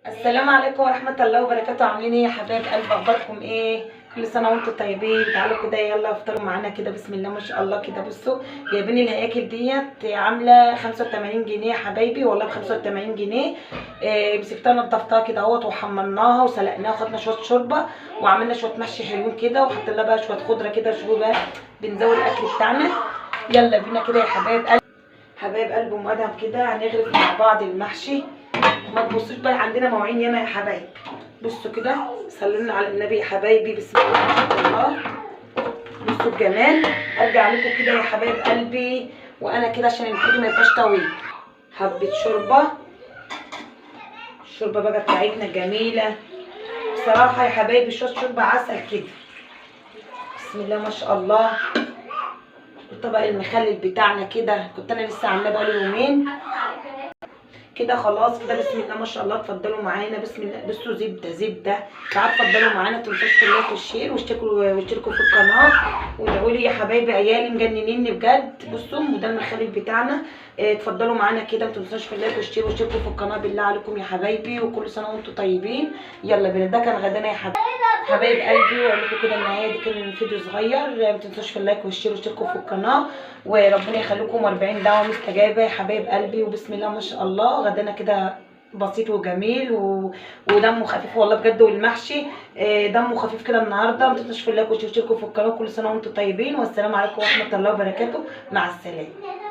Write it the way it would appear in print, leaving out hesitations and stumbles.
السلام عليكم ورحمة الله وبركاته. عاملين ايه يا حبايب قلب؟ اخباركم ايه؟ كل سنة وانتم طيبين. تعالوا كده يلا افطروا معانا كده. بسم الله ما شاء الله كده. بصوا جايبين الهياكل ديت عاملة 85 جنيه يا حبايبي، والله ب 85 جنيه. مسكتها نضفتها كده اهوت وحمرناها وسلقناها وخدنا شوية شوربة وعملنا شوية محشي حلوين كده وحطينا لها بقى شوية خضرة كده. شوفوا بقى بنزود الاكل بتاعنا. يلا بينا كده يا حبايب قلب. حبايب قلب ومدام كده هنغرف مع بعض المحشي. ما تبصوش بقى، عندنا مواعين ياما يا حبايب. بصوا كده، صلوا على النبي يا حبايبي. بسم الله ما شاء الله. بصوا الجمال. ارجع لكم كده يا حبايب قلبي وانا كده عشان الفيديو ما يبقاش طويل. حبه شوربه. الشوربه بقى بتاعتنا جميله بصراحه يا حبايبي، شويه شوربه عسل كده. بسم الله ما شاء الله. الطبق المخلل بتاعنا كده كنت انا لسه عاملاه بقالي يومين كده. خلاص كده بسم الله ما شاء الله. اتفضلوا معانا. بسم الله. بصوا زبده. تعالوا اتفضلوا معانا. متنسوش في اللايك والشير واشتركوا في القناه وادعوا لي يا حبايبي. عيالي مجننيني بجد. بصوا وده المخلل بتاعنا. اتفضلوا معانا كده. متنسوش في اللايك والشير واشتركوا في القناه بالله عليكم يا حبايبي، وكل سنه وانتم طيبين. يلا بينا. ده كان غدانا يا حبايب قلبي. واقول لكم كده النهايه دي كان فيديو صغير. ما تنسوش في اللايك والشير واشتركوا في القناه، وربنا يخليكم 40 دعوه مستجابه يا حبايب قلبي. وبسم الله ما شاء الله غدانا كده بسيط وجميل ودمه خفيف والله بجد. والمحشي دمه خفيف كده النهارده. ما تنسوش في اللايك واشتركوا في القناه. كل سنه وانتم طيبين، والسلام عليكم ورحمه الله وبركاته. مع السلامه.